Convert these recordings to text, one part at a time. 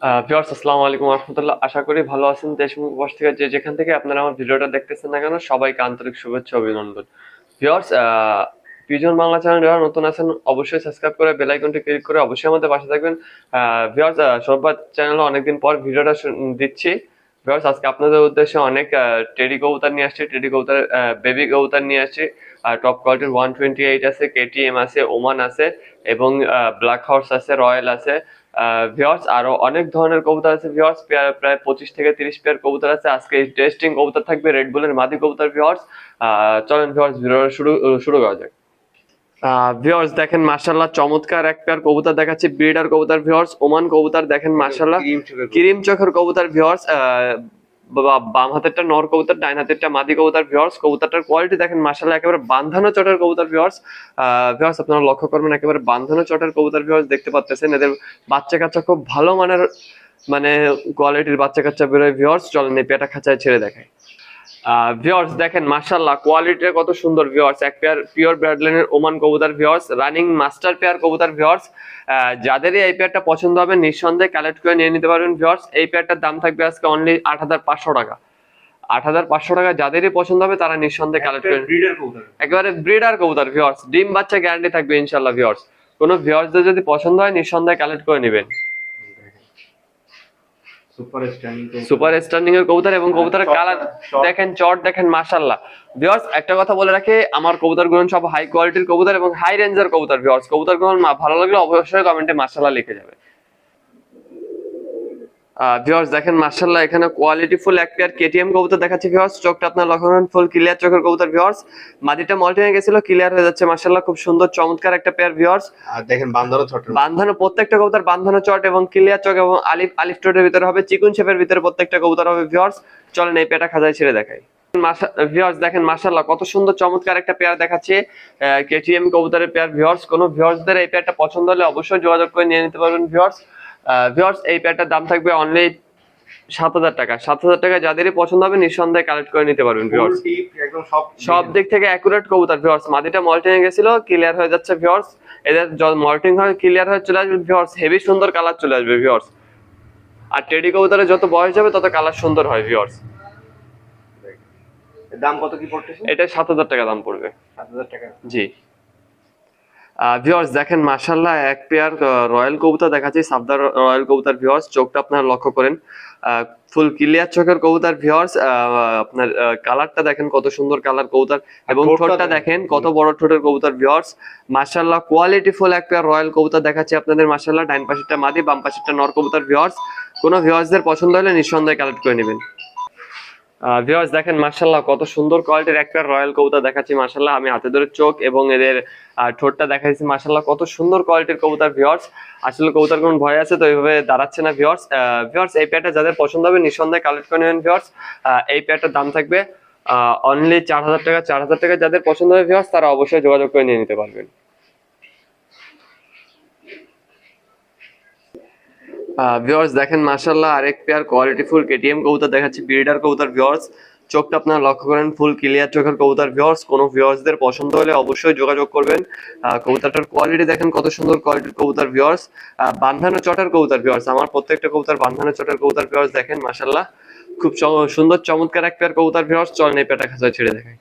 Viewers আসসালামু আলাইকুম রাহমাতুল্লাহ। আশা করি ভালো আছেন। দেশ এবং প্রবাস থেকে যে যেখান থেকে আপনারা আমার ভিডিওটা দেখতেছেন না কেন, সবাইকে আন্তরিক শুভেচ্ছা অভিনন্দন। ভিউয়ার্স, পিজন বাংলা চ্যানেল যারা নতুন আছেন অবশ্যই সাবস্ক্রাইব করে বেল আইকনটি ক্লিক করে অবশ্যই আমাদের পাশে থাকবেন। ভিউয়ার্স, সৌরভ চ্যানেলে অনেকদিন পর ভিডিওটা দিচ্ছি। ভিউয়ার্স, আজকে আপনাদের উদ্দেশ্যে অনেক টেডি কবুতর নিয়ে আসছি, টেডি কবুতর বেবি কবুতর নিয়ে আসছি। টপ কোয়ালিটির 128 আছে, কেটিএম আছে, ওমান আছে এবং ব্ল্যাক হর্স আছে, রয়্যাল আছে। ভিউয়ার্স, আরো অনেক ধরনের কবুতর আছে। ভিউয়ার্স, প্রায় 25 থেকে 30 পেয়ার কবুতর আছে। আজকে টেস্টিং কবুতর থাকবে রেড বুলের মাদি কবুতর। ভিউয়ার্স, চলেন ভিউয়ার্স ভিডিও শুরু করা যাক। ভিউয়ার্স দেখেন, মাশাআল্লাহ চমৎকার এক পেয়ার কবুতর দেখাচ্ছি, ব্রিডার কবুতর। ভিউয়ার্স, ওমান কবুতর দেখেন, মাশাআল্লাহ ক্রিম চোখের কবুতর। ভিউয়ার্স, বাম হাতেরটা নর কবুতর, ডাইন হাতেরটা মাদি কবুতর। ভিউয়ার্স, কবুতরটার কোয়ালিটি দেখেন, মাশাআল্লাহ একেবারে বাঁধানো চটের কবুতর। ভিউয়ার্স, ভিউয়ার্স আপনারা লক্ষ্য করবেন, একেবারে বাঁধানো চটের কবুতর। ভিউয়ার্স, দেখতে পাচ্ছেন এদের বাচ্চা কাচ্চা খুব ভালো মানের, মানে কোয়ালিটির বাচ্চা কাচ্চা বেরোয়। ভিউয়ার্স, চলেন এই পেয়ারটা খাঁচায় ছেড়ে দেখায়। ভিউয়ার্স দেখেন, মাশাআল্লাহ কোয়ালিটিটা কত সুন্দর। ভিউয়ার্স, এক পেয়ার পিওর ব্রাডলাইনের ওমান কবুতর। ভিউয়ার্স, রানিং মাস্টার পেয়ার কবুতর। ভিউয়ার্স, যাদেরই এই পেয়ারটা পছন্দ হবে নিঃসন্দেহে কালেক্ট করে নিয়ে নিতে পারবেন। ভিউয়ার্স, এই পেয়ারটার দাম থাকবে আজকে অনলি 8,500 টাকা। 8,500 টাকা যাদেরই পছন্দ হবে তারা নিঃসন্দেহে কালেক্ট করে, একেবারে ব্রিডার কবুতর। ভিউয়ার্স, ডিম বাচ্চা গ্যারান্টি থাকবে ইনশাআল্লাহ। ভিউয়ার্স, কোনো ভিউয়ার্সদের যদি পছন্দ হয় নিঃসন্দেহে কালেক্ট করে নেবেন। সুপার স্ট্যান্ডিং এর কবুতর এবং কবুতরের কালার দেখেন, চট দেখেন, মাশাআল্লাহ। ভিউয়ার্স, একটা কথা বলে রাখি, আমার কবুতরগুলো সব হাই কোয়ালিটির কবুতর এবং হাই রেঞ্জের কবুতর। ভিউয়ার্স, কবুতরগুলো ভালো লাগলে অবশ্যই কমেন্টে মাশাআল্লাহ লিখে যাবে। ভিউয়ার্স দেখেন, মাশাআল্লাহ এখানে কোয়ালিটি ফুল এক পেয়ার কেটিএম কবুতর দেখাচ্ছি। ভিউয়ার্স, চোখটা আপনার লক্ষ্য করেন, ফুল ক্লিয়ার চোখের কবুতর। ভিউয়ার্স, মাদিটা মল্টিং হয়ে গেছিল, ক্লিয়ার হয়ে যাচ্ছে মাশাআল্লাহ, খুব সুন্দর চমৎকার একটা পেয়ার। ভিউয়ার্স, আর দেখেন বান্ধানো ছোট, বাঁধানো প্রত্যেকটা কবুতর বাঁধানো চট এবং ক্লিয়ার চোখ এবং আলিফ টোটের ভিতরে হবে, চিকুন শেপের ভিতরে প্রত্যেকটা কবুতর হবে। ভিউয়ার্স, চলেন এই পেয়ারটা খাঁচায় ছেড়ে দেখাই। ভিউয়ার্স দেখেন, মাশাআল্লাহ কত সুন্দর চমৎকার একটা পেয়ার দেখাচ্ছে, কেটিএম কবুতরের পেয়ার। ভিউয়ার্স, কোনো ভিউয়ার্সদের এই পেয়ারটা পছন্দ হলে অবশ্যই যোগাযোগ করে নিয়ে নিতে পারবেন। ভিউয়ার্স, ভিউয়ার্স এই পেয়ারটার দাম থাকবে অনলি 7,000 টাকা। 7,000 টাকা যাদেরই পছন্দ হবে নিঃসন্দেহে কালেক্ট করে নিতে পারবেন। ভিউয়ার্স, একদম সব দিক থেকে অ্যাকুরেট কবুতর। ভিউয়ার্স, মাদিটা মল্টিং এ গেছিল, ক্লিয়ার হয়ে যাচ্ছে। ভিউয়ার্স, এদের মল্টিং হয় ক্লিয়ার হয়ে চলে আসবে। ভিউয়ার্স, হেভি সুন্দর কালার চলে আসবে। ভিউয়ার্স, আর টেডি কবুতরের যত বয়স যাবে তত কালার সুন্দর হয়। ভিউয়ার্স, দাম কত কি পড়তেছে? এটা 7,000 টাকা দাম পড়বে। 7,000 টাকা। জি। ভিউয়ার্স দেখেন, মাশাআল্লাহ এক পেয়ার রয়্যাল কবুতর দেখাচ্ছি, সাবদার রয়্যাল কবুতর। ভিউয়ার্স, চোখটা আপনারা লক্ষ্য করেন, ফুল ক্লিয়ার চোখের কবুতর। ভিউয়ার্স, আপনার কালারটা দেখেন কত সুন্দর কালার কবুতর এবং ঠোঁটটা দেখেন কত বড় ঠোঁটের কবুতর। ভিউয়ার্স, মাশাআল্লাহ কোয়ালিটি ফুল এক পেয়ার রয়্যাল কবুতর দেখাচ্ছি আপনাদের। মাশাআল্লাহ, ডাইন পাশেরটা মাদি, বাম পাশেরটা নর কবুতর। ভিউয়ার্স, কোনো ভিউয়ার্সদের পছন্দ হলে নিঃসন্দেহে কালেক্ট করে নেবেন। ভিউয়ার্স দেখেন, মাশাআল্লাহ কত সুন্দর কোয়ালিটির একটা রয়্যাল কবুতর দেখাচ্ছি। মাশাআল্লাহ, আমি হাতে ধরে চোখ এবং এদের ঠোঁটটা দেখাচ্ছি। মাশাআল্লাহ কত সুন্দর কোয়ালিটির কবুতর। ভিউয়ার্স, আসলে কবুতর কোন ভয় আছে তো এইভাবে দাঁড়াচ্ছে না। ভিউয়ার্স, ভিউয়ার্স এই পেয়ারটা যাদের পছন্দ হবে নিঃসন্দেহে কালেক্ট করে নেবেন। ভিউয়ার্স, এই পেয়ারটার দাম থাকবে অনলি 4,000 টাকা। 4,000 টাকা যাদের পছন্দ হবে ভিউয়ার্স তারা অবশ্যই যোগাযোগ করে নিয়ে নিতে পারবেন। ভিউয়ার্স দেখেন, মাশাআল্লাহ আরেক পেয়ার কোয়ালিটিফুল কেটিএম কবুতর দেখাচ্ছি, ব্রিডার কবুতর। ভিউয়ার্স, চোখটা আপনারা লক্ষ্য করেন, ফুল ক্লিয়ার চোখের কবুতর। ভিউয়ার্স, কোনো ভিউয়ার্সদের পছন্দ হলে অবশ্যই যোগাযোগ করবেন। কবুতরটার কোয়ালিটি দেখেন কত সুন্দর কোয়ালিটির কবুতর। ভিউয়ার্স, বান্ধানো চটের কবুতর। ভিউয়ার্স, আমার প্রত্যেকটা কবুতর বান্ধানো চটের কবুতর। ভিউয়ার্স দেখেন, মাশাআল্লাহ খুব সুন্দর চমৎকার এক পেয়ার কবুতর। ভিউয়ার্স, চলেন এই পেয়ারটা খাঁচায় ছেড়ে দেখাই।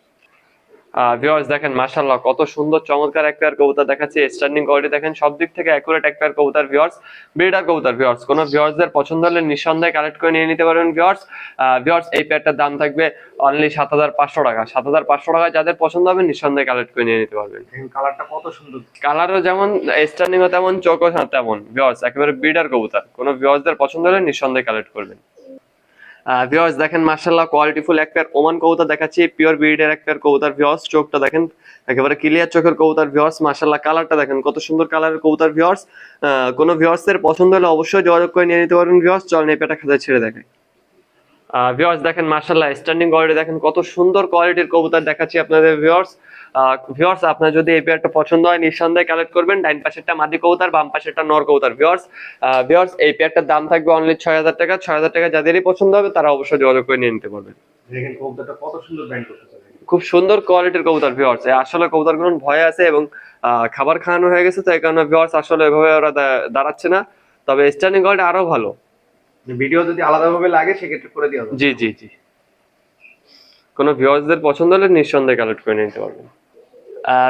ভিউয়ার্স দেখেন, মাশাআল্লাহ কত সুন্দর চমৎকার এক পেয়ার কবুতর দেখাচ্ছি, স্ট্যান্ডিং কোয়ালিটি দেখেন, সব দিক থেকে অ্যাকুরেট এক পেয়ার কবুতর। ভিউয়ার্স, ব্রিডার কবুতর। ভিউয়ার্স, কোনো ভিউয়ার্সদের পছন্দ হলে নিঃসন্দেহে কালেক্ট করে নিয়ে নিতে পারবেন। ভিউয়ার্স, ভিউয়ার্স এই পেয়ারটার দাম থাকবে অনলি 7,500 টাকা। 7,500 টাকা যাদের পছন্দ হবে নিঃসন্দেহে কালেক্ট করে নিয়ে নিতে পারবেন। কালারটা কত সুন্দর, কালারও যেমন, স্ট্যান্ডিংও তেমন, চোখও তেমন। ভিউয়ার্স, একেবারে ব্রিডার কবুতর, কোনো ভিউয়ার্সদের পছন্দ হলে নিঃসন্দেহে কালেক্ট করবেন। ভিউয়ার্স দেখেন, মাশাআল্লাহ কোয়ালিটিফুল এক পেয়ার ওমান কবুতর দেখাচ্ছি, পিওর ব্রিডের এক পেয়ার কবুতর। ভিউয়ার্স, চোখটা দেখেন একেবারে ক্লিয়ার চোখের কবুতর। ভিউয়ার্স, মাশাআল্লাহ কালারটা দেখেন কত সুন্দর কালারের কবুতর। ভিউয়ার্স, কোনো ভিউয়ার্সের পছন্দ হলে অবশ্যই যোগাযোগ করে নিয়ে নিতে পারবেন। ভিউয়ার্স, চলেন এই পেয়ারটা খাঁচায় ছেড়ে দেখাই। ভিউয়ার্স দেখেন, মাশাআল্লাহ স্ট্যান্ডিং কোয়ালিটি দেখেন কত সুন্দর কোয়ালিটির কবুতর দেখাচ্ছি আপনাদের। ভিউয়ার্স, ভিউয়ার্স আপনার যদি এই পেয়ারটা পছন্দ হয় নিঃসন্দেহে কালেক্ট করবেন। ডাইন পাশেরটা মাদি কবুতর, বাম পাশেরটা নর কবুতর। ভিউয়ার্স, ভিউয়ার্স এই পেয়ারটার দাম থাকবে অনলি 6,000 টাকা। 6,000 টাকা যাদেরই পছন্দ হবে তারা অবশ্যই যোগাযোগ করে নিয়ে নিতে পারবেন। দেখেন কবুতরটা কত সুন্দর ব্যান্ড করতেছে, খুব সুন্দর কোয়ালিটির কবুতর। ভিউয়ার্স, আসলে কবুতরগুলো ভয় আছে এবং খাবার খাওয়ানো হয়ে গেছে তো এই কারণে ভিউয়ার্স আসলে এভাবে ওরা দাঁড়াচ্ছে না, তবে স্ট্যান্ডিং কোয়ালিটি আরো ভালো। ভিডিও যদি আলাদাভাবে লাগে সেক্ষেত্রে করে দেওয়া যাবে। জি জি জি, কোনো ভিউয়ার্সদের পছন্দ হলে নিঃসন্দেহে কালেক্ট করে নিতে পারবেন।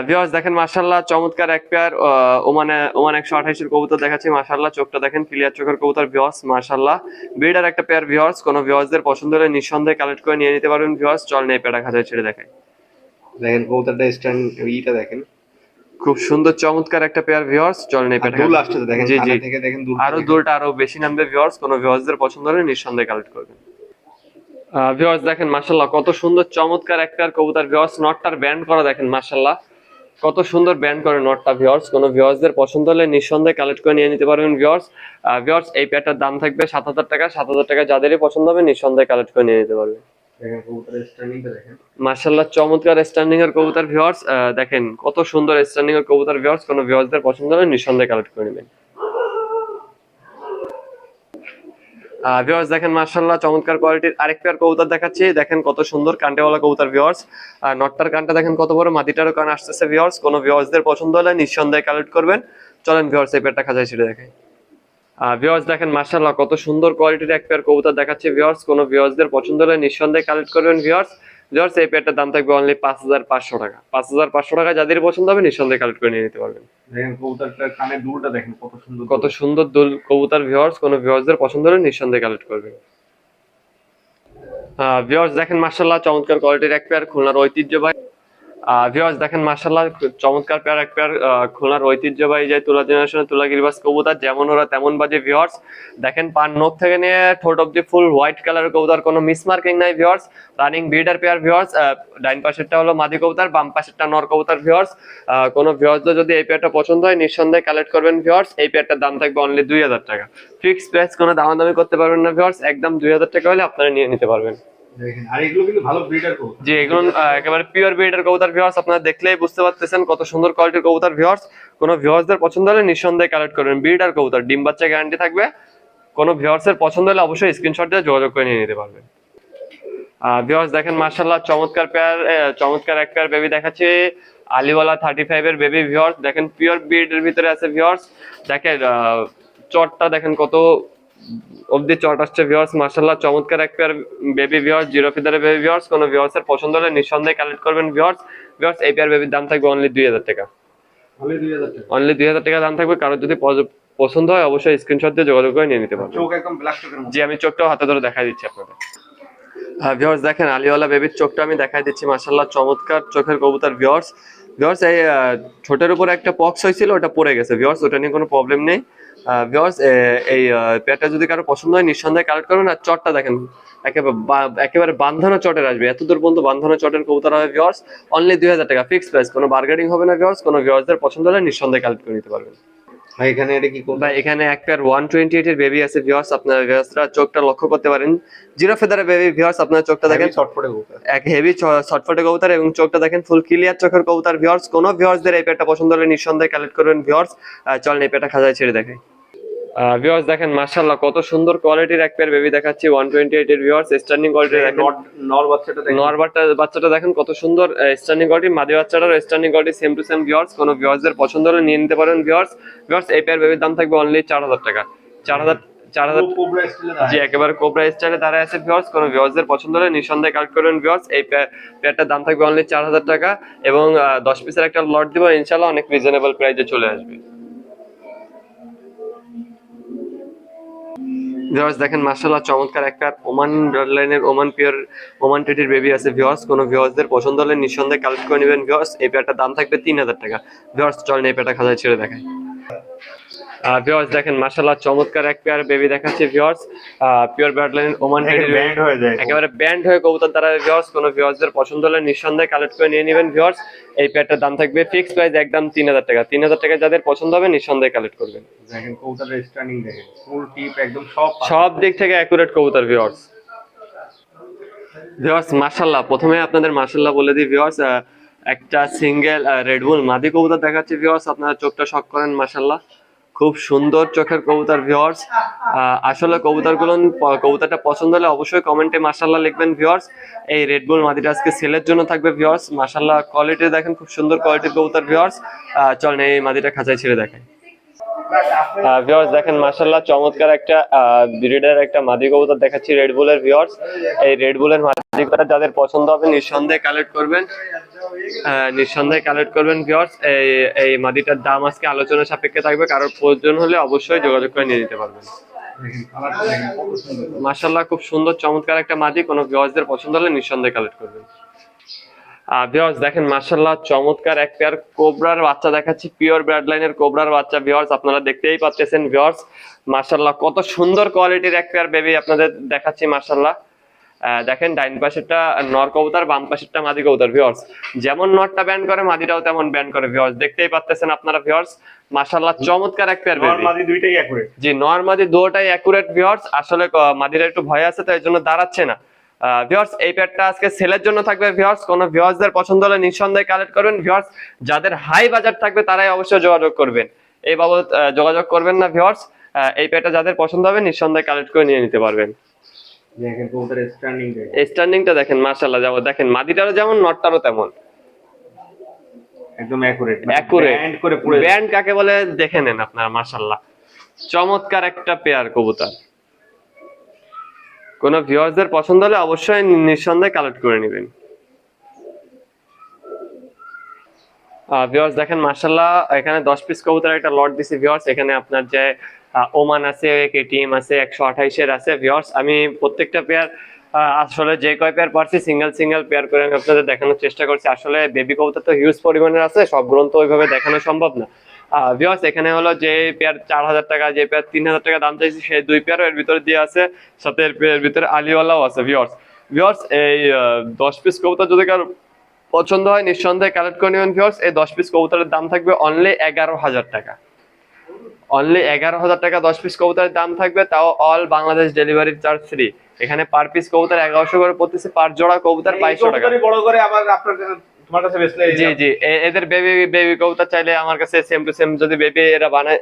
ভিউয়ার্স দেখেন মাশাআল্লাহ চমৎকার এক পেয়ার ওমান 128 এর কবুতর দেখাচ্ছি। মাশাআল্লাহ চোখটা দেখেন ক্লিয়ার চোখের কবুতর ভিউয়ার্স, মাশাআল্লাহ ব্রিডার একটা পেয়ার ভিউয়ার্স, কোনো ভিউয়ার্সদের পছন্দ হলে নিঃসন্দেহে কালেক্ট করে নিয়ে নিতে পারবেন ভিউয়ার্স। চল নেই পেয়ারটা খাঁচায় ছেড়ে দেখাই। দেখেন কবুতরটা স্ট্যান্ড ইটা দেখেন, খুব সুন্দর চমৎকার একটা পেয়ার ভিউয়ার্স, চল নেই পেয়ারটা দুল আসছে তো দেখেন, জি জি, কানে থেকে দেখেন দুল, আরো দুলটা আরো বেশি নামবে ভিউয়ার্স, কোনো ভিউয়ার্সদের পছন্দ হলে নিঃসন্দেহে কালেক্ট করবেন। ভিউয়ার্স দেখেন মাশাআল্লাহ কত সুন্দর চমৎকার একটা কবুতর ভিউয়ার্স, নটটার ব্যান্ড করা দেখেন মাশাআল্লাহ কত সুন্দর ব্যান্ড করে নটটা ভিউয়ার্স, কোনো ভিউয়ার্সদের পছন্দ হলে নিঃসন্দেহে কালেক্ট করে নিয়ে নিতে পারবেন ভিউয়ার্স। ভিউয়ার্স এই পেয়ারটার দাম থাকবে 7,000 টাকা, 7,000 টাকা যাদেরই পছন্দ হবে নিঃসন্দেহে কালেক্ট করে নিয়ে নিতে পারবেন। দেখেন কবুতরের স্ট্যান্ডিংটা দেখেন মাশাআল্লাহ চমৎকার স্ট্যান্ডিং এর কবুতর ভিউয়ার্স, দেখেন কত সুন্দর স্ট্যান্ডিং এর কবুতর ভিউয়ার্স, কোনো ভিউয়ার্সদের পছন্দ হলে নিঃসন্দেহে কালেক্ট করে নেবেন। ভিউয়ার্স দেখেন মাশাআল্লাহ চমৎকার কোয়ালিটির আরেক পেয়ার কবুতর দেখাচ্ছি, দেখেন কত সুন্দর কান্টেওয়ালা কবুতর ভিউয়ার্স, নটটার কানটা দেখেন কত বড়, মাদিটারও কান আসতেছে ভিউয়ার্স, কোনো ভিউয়ার্সদের পছন্দ হলে নিঃসন্দেহে কালেক্ট করবেন। চলেন ভিউয়ার্স এই পেয়ারটা খাঁচায় ছেড়ে দেখাই। ভিউয়ার্স দেখেন মাশাআল্লাহ কত সুন্দর কোয়ালিটির এক পেয়ার কবুতর দেখাচ্ছি ভিউয়ার্স, কোনো ভিউয়ার্সদের পছন্দ হলে নিঃসন্দেহে কালেক্ট করবেন ভিউয়ার্স। ভিউয়ার্স এই পেয়ারটার দাম থাকবে অনলি 5,500 টাকা, 5,500 টাকা যাদের পছন্দ হবে নিঃসন্দেহে কালেক্ট করে নিয়ে নিতে পারবেন। দেখেন কবুতরটার কানের দুলটা দেখেন কত সুন্দর, কত সুন্দর দুল কবুতর ভিউয়ার্স, কোনো ভিউয়ার্সদের পছন্দ হলে নিঃসন্দেহে কালেক্ট করবেন। ভিউয়ার্স দেখেন মাশাআল্লাহ চমৎকার কোয়ালিটির এক পেয়ার খুলনার ঐতিহ্যবাহী ভিউয়ার্স দেখেন মাশাআল্লাহ চমৎকার পেয়ার এক পেয়ার খুলনার ঐতিহ্যবাহী যে তুলা জেনারেশনের তুলা গিরিবাজ কবুতর, যেমন ওরা তেমন বাজে ভিউয়ার্স। দেখেন পান নখ থেকে নিয়ে ঠোঁট অব্দি ফুল হোয়াইট কালারের কবুতর, কোনো মিসমার্কিং নাই viewers, running breeder pair viewers. ডাইন পাশেরটা হলো মাদি কবুতর, বাম পাশেরটা নর কবুতর ভিউয়ার্স। কোনো ভিউয়ার্সদের যদি এই পেয়ারটা পছন্দ হয় নিঃসন্দেহে কালেক্ট করবেন ভিউয়ার্স। এই পেয়ারটার দাম থাকবে অনলি 2,000 টাকা, ফিক্সড প্রাইস, কোনো দামাদামি করতে পারবেন না ভিউয়ার্স, একদম 2,000 টাকা হলে আপনারা নিয়ে নিতে পারবেন। দেখেন আর এগুলো কিন্তু ভালো ব্রিডার কবুতর, জি এগুলো একেবারে পিওর ব্রিডার কবুতর ভিউয়ার্স, আপনারা দেখলেই বুঝতে পারতেছেন কত সুন্দর কোয়ালিটির কবুতর ভিউয়ার্স, কোনো ভিউয়ার্সদের পছন্দ হলে নিঃসন্দেহে কালেক্ট করবেন। ব্রিডার কবুতর ডিম বাচ্চা গ্যারান্টি থাকবে, কোনো ভিউয়ার্সের পছন্দ হলে অবশ্যই স্ক্রিনশট দিয়ে যোগাযোগ করে নিয়ে নিতে পারবেন। ভিউয়ার্স দেখেন মাশাআল্লাহ চমৎকার এক পেয়ার বেবি দেখাচ্ছি, আলিওয়ালা 35 এর বেবি ভিউয়ার্স, দেখেন পিওর ব্রিডের ভিতরে আছে ভিউয়ার্স। দেখেন চটটা দেখেন কত অবধি চট আসছে ভিউয়ার্স, মাশাআল্লাহ চমৎকার এক পেয়ার বেবি ভিউয়ার্স, জিরো ফিদারের বেবি ভিউয়ার্স, কোনো ভিউয়ার্সের পছন্দ হলে নিঃসন্দেহে কালেক্ট করবেন ভিউয়ার্স। ভিউয়ার্স এই পেয়ার বেবির দাম থাকবে অনলি 2,000 টাকা, অনলি 2,000 টাকা, অনলি 2,000 টাকা দাম থাকবে। কারো যদি পছন্দ হয় অবশ্যই স্ক্রিনশট দিয়ে যোগাযোগ করে নিয়ে নিতে পারবেন। চোখ একদম ব্ল্যাক চোখের মতো। জি আমি চোখটাও হাতে ধরে দেখাই দিচ্ছি আপনাদের। ভিউয়ার্স দেখেন আলিওয়ালা বেবির চোখটা আমি দেখাই দিচ্ছি, মাশাআল্লাহ চমৎকার চোখের কবুতর ভিউয়ার্স। ভিউয়ার্স এই ঠোঁটের উপর একটা পক্স হয়েছিল, ওটা পড়ে গেছে ভিউয়ার্স, ওটা নিয়ে কোনো প্রবলেম নেই ভিউয়ার্স। এই পেয়ারটা যদি কারো পছন্দ হয় নিঃসন্দেহে কালেক্ট করবেন। আর চটটা দেখেন একেবারে বান্ধানো চটের আসবে, এত দূর পর্যন্ত বান্ধানো চটের কবুতর হবে ভিউয়ার্স, অনলি 2,000 টাকা ফিক্সড প্রাইস, কোনো বার্গেনিং হবে না ভিউয়ার্স, কোনো ভিউয়ার্সদের পছন্দ হলে নিঃসন্দেহে কালেক্ট করে নিতে পারবেন। ভাই এখানে এটা কি কবুতর? ভাই এখানে এক পেয়ার 128 এর বেবি আছে ভিউয়ার্স, আপনারা ভিউয়ার্সরা চোখটা লক্ষ্য করতে পারেন, জিরো ফেদারের বেবি ভিউয়ার্স, আপনারা চোখটা দেখেন শর্টফটে কবুতর, এক হেভি শর্টফটে কবুতর এবং চোখটা দেখেন ফুল ক্লিয়ার চোখের কবুতর ভিউয়ার্স। কোনো ভিউয়ার্সদের এই পেয়ারটা পছন্দ হলে নিঃসন্দেহে কালেক্ট করবেন ভিউয়ার্স। চলেন এই পেয়ারটা খাঁচায় ছেড়ে দেখাই। ভিউয়ার্স দেখেন মাশাআল্লাহ কত সুন্দর কোয়ালিটির এক পেয়ার বেবি দেখাচ্ছি 128 এর ভিউয়ার্স, স্ট্যান্ডিং কোয়ালিটি দেখেন, নর বাচ্চাটা দেখেন, নর বাচ্চাটা দেখেন কত সুন্দর স্ট্যান্ডিং কোয়ালিটি, মাদি বাচ্চাটার standing quality same to same viewers, কোনো ভিউয়ার্সদের পছন্দ হলে নিয়ে নিতে পারেন ভিউয়ার্স। ভিউয়ার্স এই পেয়ার বেবির দাম থাকবে অনলি 4,000 টাকা, 4,000 কোবরা স্টাইলে জি একেবারে কোবরা স্টাইলে দাঁড়ায় আছে ভিউয়ার্স, কোনো ভিউয়ার্সদের পছন্দ হলে নিঃসন্দেহে কালেক্ট করবেন ভিউয়ার্স। এই পেয়ারটার দাম থাকবে অনলি 4,000 টাকা এবং 10 পিসের একটা লট দিব, ইনশাআল্লাহ অনেক রিজনেবল প্রাইসে চলে আসবে। ভিউয়ার্স দেখেন মাশাআল্লাহ চমৎকার একটা ওমান ব্লাডলাইনের ওমান টেডির বেবি আছে ভিউয়ার্স, কোনো ভিউয়ার্সদের পছন্দ হলে নিঃসন্দেহে কালেক্ট করে নেবেন ভিউয়ার্স। এই পেয়ারটার দাম থাকবে 3,000 টাকা ভিউয়ার্স। চলেন এই পেয়ারটা খাঁচায় ছেড়ে দেখাই। ভিউয়ার্স দেখেন মাশাআল্লাহ চমৎকার এক পেয়ার বেবি দেখাচ্ছি ভিউয়ার্স, পিওর ব্লাডলাইনের ওমান টেডির ব্যান্ড হয়ে যায়, একেবারে ব্যান্ড হয়ে কবুতর দ্বারা ভিউয়ার্স, কোনো ভিউয়ার্সদের পছন্দ হলে নিঃসন্দেহে কালেক্ট করে নিয়ে নেবেন ভিউয়ার্স। এই পেয়ারটার দাম থাকবে ফিক্সড প্রাইস একদম 3,000 টাকা, 3,000 টাকা যাদের পছন্দ হবে নিঃসন্দেহে কালেক্ট করবেন। দেখেন কবুতরের স্ট্যান্ডিং দেখেন, ফুল টিপ একদম সব দিক থেকে অ্যাকুরেট কবুতর ভিউয়ার্স। ভিউয়ার্স মাশাআল্লাহ প্রথমে আপনাদের মাশাআল্লাহ বলে দিই ভিউয়ার্স, একটা সিঙ্গেল রেডবুল মাদি কবুতর দেখাচ্ছি ভিউয়ার্স, আপনারা চোখটা শক করেন মাশাআল্লাহ, খুব সুন্দর চোখের কবুতর ভিউয়ার্স। আসলে কবুতরটা পছন্দ হলে অবশ্যই কমেন্টে মাশাআল্লাহ লিখবেন ভিউয়ার্স। এই রেডবুল মাদিটা আজকে সেলের জন্য থাকবে ভিউয়ার্স, মাশাআল্লাহ কোয়ালিটি দেখেন খুব সুন্দর কোয়ালিটির কবুতর ভিউয়ার্স। চলেন এই মাদিটা খাঁচায় ছেড়ে দেখাই। ভিউয়ার্স দেখেন মাশাআল্লাহ চমৎকার একটা ব্রিডের একটা মাদি কবুতর দেখাচ্ছি রেড বুলের। ভিউয়ার্স এই রেড বুলের মাদি কবুতর যাদের পছন্দ হবে নিঃসন্দেহে কালেক্ট করবেন, নিঃসন্দেহে কালেক্ট করবেন। ভিউয়ার্স এই এই মাদিটার দাম আজকে আলোচনা সাপেক্ষে থাকবে, কারোর প্রয়োজন হলে অবশ্যই যোগাযোগ করে নিয়ে নিতে পারবেন। মাশাআল্লাহ খুব সুন্দর চমৎকার একটা মাদি, কোনো ভিউয়ার্সদের পছন্দ হলে নিঃসন্দেহে কালেক্ট করবেন। ভিউয়ার্স দেখেন মাশাআল্লাহ চমৎকার এক পেয়ার কোবরার বাচ্চা দেখাচ্ছি, পিওর ব্লাড লাইনের কোবরার বাচ্চা। ভিউয়ার্স আপনারা দেখতেই পাচ্ছেন ভিউয়ার্স মাশাআল্লাহ কত সুন্দর কোয়ালিটির এক পেয়ার বেবি আপনাদের দেখাচ্ছি। মাশাআল্লাহ দেখেন ডাইন পাশেরটা নর কবুতর, বাম পাশেরটা মাদি কবুতর। ভিউয়ার্স যেমন নরটা ব্যান্ড করে মাদিটাও তেমন ব্যান্ড করে। ভিউয়ার্স দেখতেই পাচ্ছেন আপনারা। ভিউয়ার্স মাশাআল্লাহ চমৎকার এক পেয়ার বেবি। মাদি দুইটাই অ্যাকুরেট। জি নর মাদি দুটোটাই অ্যাকুরেট। ভিউয়ার্স আসলে মাদিরা একটু ভয় আছে তো এর জন্য দাঁড়াচ্ছে না। ভিউয়ার্স এই পেয়ারটা আজকে সেলের জন্য থাকবে। ভিউয়ার্স কোন ভিউয়ার্সদের পছন্দ হলে নিঃসন্দেহে কালেক্ট করবেন। ভিউয়ার্স যাদের হাই বাজেট থাকবে তারাই অবশ্যই যোগাযোগ করবেন, এই বাবদ যোগাযোগ করবেন না। ভিউয়ার্স এই পেয়ারটা যাদের পছন্দ হবে নিঃসন্দেহে কালেক্ট করে নিয়ে নিতে পারবেন। দেখেন কবুতরের স্ট্যান্ডিং দেখেন, স্ট্যান্ডিংটা দেখেন মাশাআল্লাহ, যাবো দেখেন মাদিটারও যেমন নটটারও তেমন একদম অ্যাকুরেট। অ্যাকুরেট ব্যান্ড করে পুরো ব্যান্ড কাকে বলে দেখে নেন আপনারা। মাশাআল্লাহ চমৎকার একটা পেয়ার কবুতর, কোন ভিউয়ার্সদের পছন্দ হলে অবশ্যই নিঃসন্দেহে কালেক্ট করে নেবেন। ভিউয়ার্স দেখেন মাশাআল্লাহ এখানে 10 পিস কবুতর একটা লট দিছি। ভিউয়ার্স এখানে আপনার যে ওমান আছে, কেটিএম আছে, 128 এর আছে। ভিউয়ার্স আমি প্রত্যেকটা পেয়ার আসলে যে কয় পেয়ার পারছি সিঙ্গেল পেয়ার করে আমি আপনাদের দেখানোর চেষ্টা করছি। আসলে বেবি কবুতর তো হিউজ পরিমাণের আছে, সবগুলো তো ওইভাবে দেখানো সম্ভব না। ভিউয়ার্স এখানে হলো যে পেয়ার 4000 টাকা, যে পেয়ার 3000 টাকা দাম চাইছি সেই দুই পেয়ারও এর ভিতরে দিয়ে আছে, সাথে এর পেয়ার ভিতরে আলিওয়ালাও আছে। ভিউয়ার্স এই 10 পিস কবুতর যদি কারো পছন্দ হয় নিঃসন্দেহে কালেক্ট করে নেবেন। ভিউয়ার্স এই 10 পিস কবুতরের দাম থাকবে অনলি 11000 টাকা, অনলি 11000 টাকা 10 পিস কবুতরের দাম থাকবে, তাও all Bangladesh delivery charge free. এখানে পার পিস কবুতর 1100 করে পড়তেছে, পার জোড়া কবুতর 2200 টাকা। বড় করে আবার আপনার তোমার কাছে বেচলে জি এদের বেবি কবুতর চাইলে আমার কাছে সেম টু সেম যদি বেবি এরা বানায়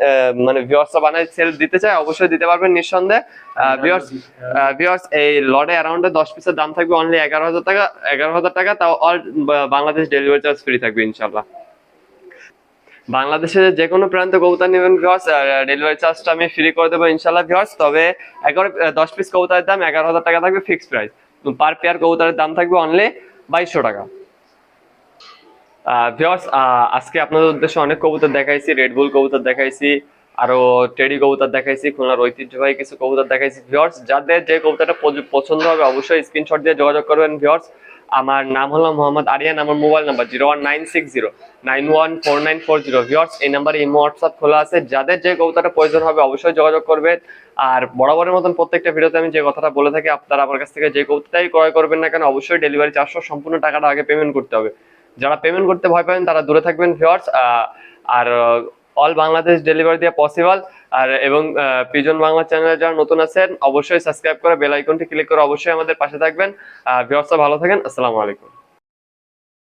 মানে ভিউয়ার্সরা বানায় সেল দিতে চায় অবশ্যই দিতে পারবেন নিঃসন্দেহে। ভিউয়ার্স এই লটে অ্যারাউন্ড 10 পিসের দাম থাকবে অনলি 11000 টাকা, 11000 টাকা, তাও all Bangladesh delivery charge free থাকবে ইনশাআল্লাহ। বাংলাদেশের যে কোনো প্রান্তে কবুতর নেবেন ভিউয়ার্স ডেলিভারি চার্জটা আমি ফ্রি করে দেবো ইনশাআল্লাহ। ভিউয়ার্স তবে 10 পিস কবুতরের দাম 11000 টাকা থাকবে ফিক্সড প্রাইস, পার পেয়ার কবুতরের দাম থাকবে অনলি 2200 টাকা। ভিউয়ার্স আজকে আপনাদের উদ্দেশ্যে অনেক কবুতর দেখাইছি, রেড বুল কবুতর দেখাইছি, আরো টেডি কবুতর দেখাইছি, খুলনার ঐতিহ্যবাহী কিছু কবুতর দেখাইছি। ভিউয়ার্স যাদের যে কবুতরটা পছন্দ হবে অবশ্যই স্ক্রিনশট দিয়ে যোগাযোগ করবেন। ভিউয়ার্স আমার নাম হলো মোহাম্মদ আরিয়ান, আমার মোবাইল নাম্বার 01960914940। ভিউয়ার্স এই নাম্বারে ইমো হোয়াটসঅ্যাপ খোলা আছে, যাদের যে কবুতরটা প্রয়োজন হবে অবশ্যই যোগাযোগ করবেন। আর বরাবরের মতন প্রত্যেকটা ভিডিওতে আমি যে কথাটা বলে থাকি, আপনারা আমার কাছ থেকে যে কবুতরটাই ক্রয় করবেন না কেন অবশ্যই ডেলিভারি চার্জ সম্পূর্ণ টাকাটা আগে পেমেন্ট করতে হবে। যারা পেমেন্ট করতে ভয় পাবেন তারা দূরে থাকবেন ভিউয়ার্স। আর অল বাংলাদেশ ডেলিভারি দেওয়া পসিবল। আর এবং পিজন বাংলা চ্যানেলে যারা নতুন আছেন অবশ্যই সাবস্ক্রাইব করে বেল আইকনটি ক্লিক করে অবশ্যই আমাদের পাশে থাকবেন। ভিউয়ার্সরা ভালো থাকেন, আসসালামু আলাইকুম।